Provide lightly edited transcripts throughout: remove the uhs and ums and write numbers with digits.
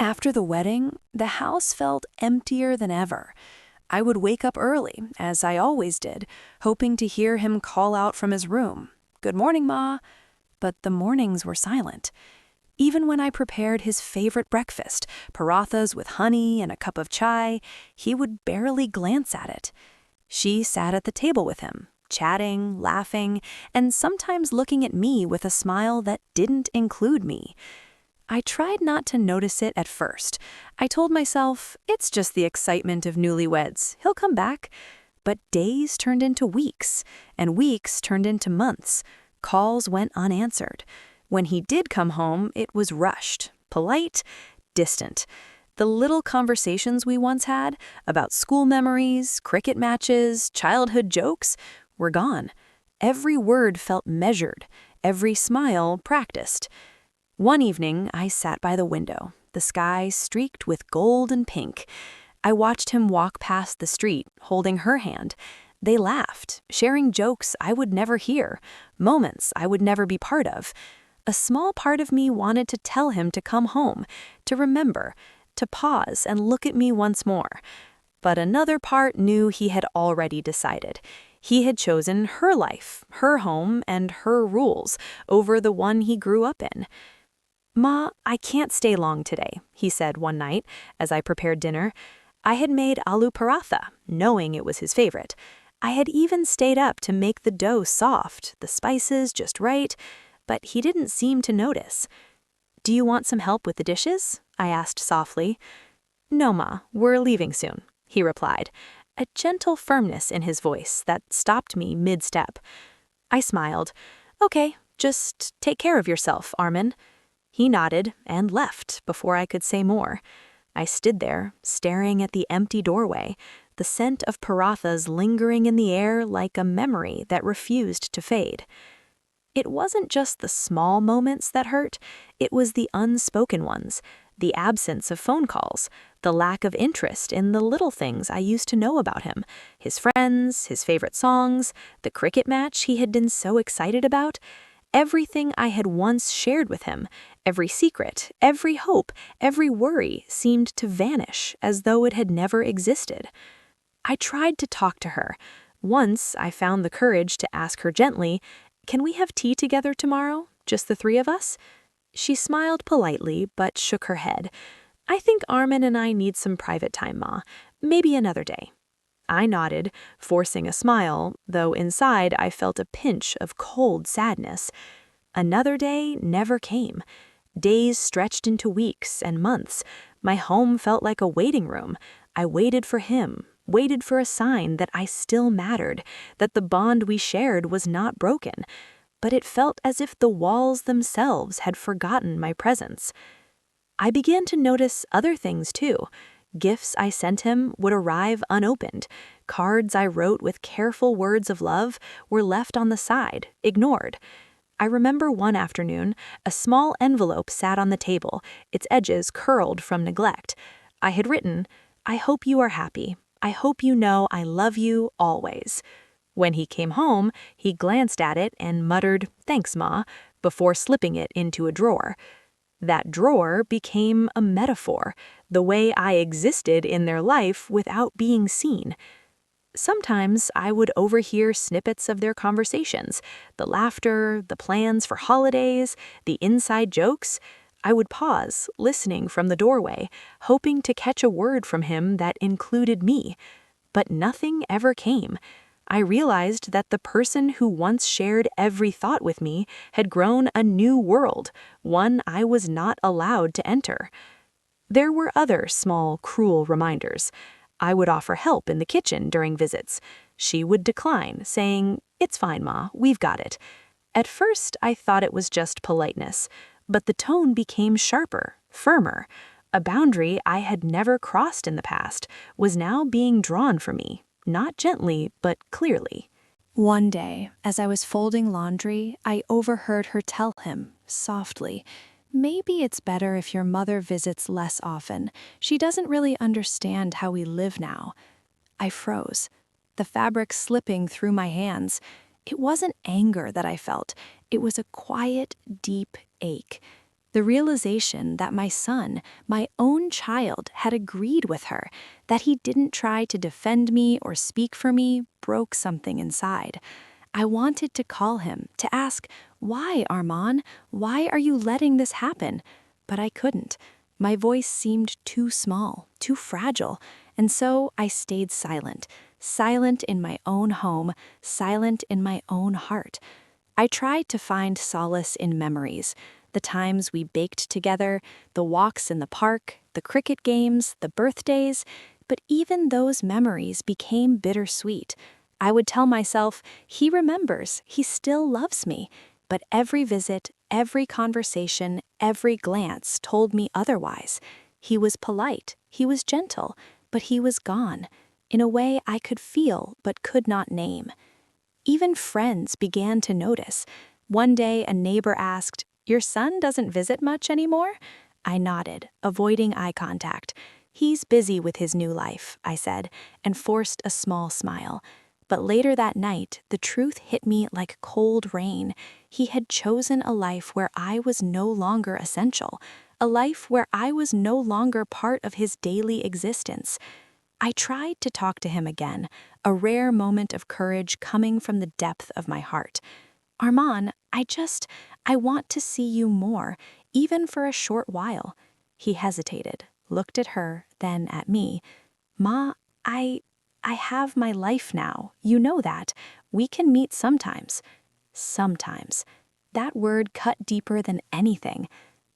After the wedding, the house felt emptier than ever. I would wake up early, as I always did, hoping to hear him call out from his room, "Good morning, Ma." But the mornings were silent. Even when I prepared his favorite breakfast, parathas with honey and a cup of chai, he would barely glance at it. She sat at the table with him, chatting, laughing, and sometimes looking at me with a smile that didn't include me. I tried not to notice it at first. I told myself, it's just the excitement of newlyweds. He'll come back. But days turned into weeks, and weeks turned into months. Calls went unanswered. When he did come home, it was rushed, polite, distant. The little conversations we once had about school memories, cricket matches, childhood jokes were gone. Every word felt measured, every smile practiced. One evening, I sat by the window, the sky streaked with gold and pink. I watched him walk past the street, holding her hand. They laughed, sharing jokes I would never hear, moments I would never be part of. A small part of me wanted to tell him to come home, to remember, to pause and look at me once more. But another part knew he had already decided. He had chosen her life, her home, and her rules over the one he grew up in. "Ma, I can't stay long today," he said one night as I prepared dinner. I had made aloo paratha, knowing it was his favorite. I had even stayed up to make the dough soft, the spices just right, but he didn't seem to notice. "Do you want some help with the dishes?" I asked softly. "No, Ma, we're leaving soon," he replied, a gentle firmness in his voice that stopped me mid-step. I smiled. "Okay, just take care of yourself, Armin." He nodded and left before I could say more. I stood there, staring at the empty doorway, the scent of parathas lingering in the air like a memory that refused to fade. It wasn't just the small moments that hurt, it was the unspoken ones, the absence of phone calls, the lack of interest in the little things I used to know about him, his friends, his favorite songs, the cricket match he had been so excited about. Everything I had once shared with him, every secret, every hope, every worry seemed to vanish as though it had never existed. I tried to talk to her. Once I found the courage to ask her gently, "Can we have tea together tomorrow, just the three of us?" She smiled politely but shook her head. "I think Armin and I need some private time, Ma. Maybe another day." I nodded, forcing a smile, though inside I felt a pinch of cold sadness. Another day never came. Days stretched into weeks and months. My home felt like a waiting room. I waited for him, waited for a sign that I still mattered, that the bond we shared was not broken. But it felt as if the walls themselves had forgotten my presence. I began to notice other things too. Gifts I sent him would arrive unopened. Cards I wrote with careful words of love were left on the side, ignored. I remember one afternoon, a small envelope sat on the table, its edges curled from neglect. I had written, "I hope you are happy. I hope you know I love you always." When he came home, he glanced at it and muttered, "Thanks, Ma," before slipping it into a drawer. That drawer became a metaphor, the way I existed in their life without being seen. Sometimes I would overhear snippets of their conversations, the laughter, the plans for holidays, the inside jokes. I would pause, listening from the doorway, hoping to catch a word from him that included me. But nothing ever came. I realized that the person who once shared every thought with me had grown a new world, one I was not allowed to enter. There were other small, cruel reminders. I would offer help in the kitchen during visits. She would decline, saying, "It's fine, Ma, we've got it." At first, I thought it was just politeness, but the tone became sharper, firmer. A boundary I had never crossed in the past was now being drawn for me. Not gently, but clearly. One day, as I was folding laundry, I overheard her tell him, softly, "Maybe it's better if your mother visits less often. She doesn't really understand how we live now." I froze, the fabric slipping through my hands. It wasn't anger that I felt. It was a quiet, deep ache. The realization that my son, my own child, had agreed with her, that he didn't try to defend me or speak for me, broke something inside. I wanted to call him, to ask, "Why, Armand? Why are you letting this happen?" But I couldn't. My voice seemed too small, too fragile, and so I stayed silent, silent in my own home, silent in my own heart. I tried to find solace in memories, the times we baked together, the walks in the park, the cricket games, the birthdays, but even those memories became bittersweet. I would tell myself, he remembers, he still loves me, but every visit, every conversation, every glance told me otherwise. He was polite, he was gentle, but he was gone, in a way I could feel but could not name. Even friends began to notice. One day a neighbor asked, "Your son doesn't visit much anymore?" I nodded, avoiding eye contact. "He's busy with his new life," I said, and forced a small smile. But later that night, the truth hit me like cold rain. He had chosen a life where I was no longer essential, a life where I was no longer part of his daily existence. I tried to talk to him again, a rare moment of courage coming from the depth of my heart. "Armand, I want to see you more, even for a short while." He hesitated, looked at her, then at me. "Ma, I have my life now. You know that. We can meet sometimes." Sometimes. That word cut deeper than anything.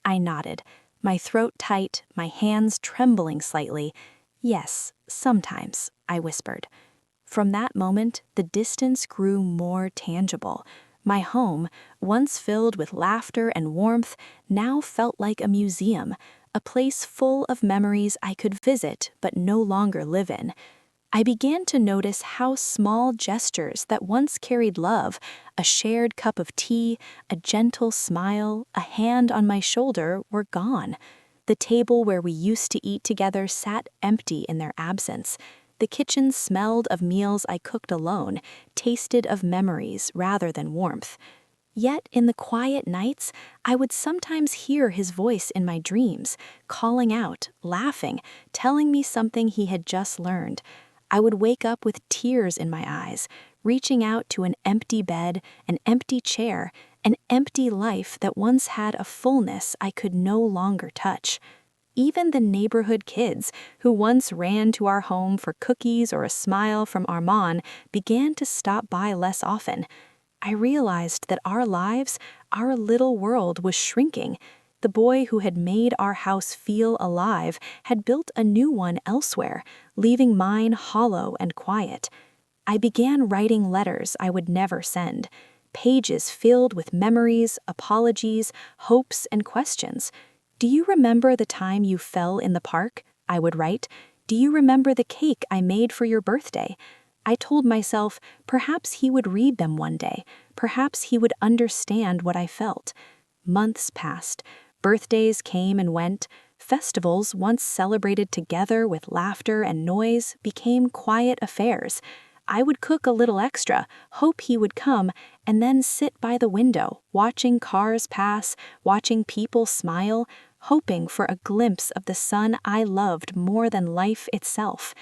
I nodded, my throat tight, my hands trembling slightly. "Yes, sometimes," I whispered. From that moment, the distance grew more tangible. My home, once filled with laughter and warmth, now felt like a museum, a place full of memories I could visit but no longer live in. I began to notice how small gestures that once carried love, a shared cup of tea, a gentle smile, a hand on my shoulder, were gone. The table where we used to eat together sat empty in their absence. The kitchen smelled of meals I cooked alone, tasted of memories rather than warmth. Yet in the quiet nights, I would sometimes hear his voice in my dreams, calling out, laughing, telling me something he had just learned. I would wake up with tears in my eyes, reaching out to an empty bed, an empty chair, an empty life that once had a fullness I could no longer touch. Even the neighborhood kids, who once ran to our home for cookies or a smile from Armand, began to stop by less often. I realized that our lives, our little world, was shrinking. The boy who had made our house feel alive had built a new one elsewhere, leaving mine hollow and quiet. I began writing letters I would never send, pages filled with memories, apologies, hopes, and questions. "Do you remember the time you fell in the park?" I would write. "Do you remember the cake I made for your birthday?" I told myself perhaps he would read them one day, perhaps he would understand what I felt. Months passed. Birthdays came and went. Festivals, once celebrated together with laughter and noise, became quiet affairs. I would cook a little extra, hope he would come, and then sit by the window, watching cars pass, watching people smile, hoping for a glimpse of the son I loved more than life itself.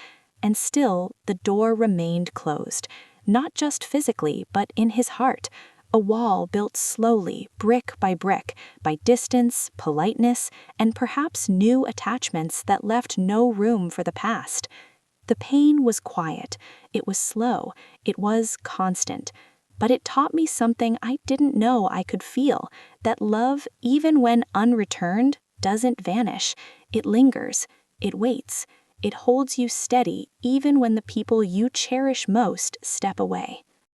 And still, the door remained closed, not just physically, but in his heart. A wall built slowly, brick, by distance, politeness, and perhaps new attachments that left no room for the past. The pain was quiet, it was slow, it was constant. But it taught me something I didn't know I could feel, that love, even when unreturned, doesn't vanish. It lingers, it waits, it holds you steady even when the people you cherish most step away.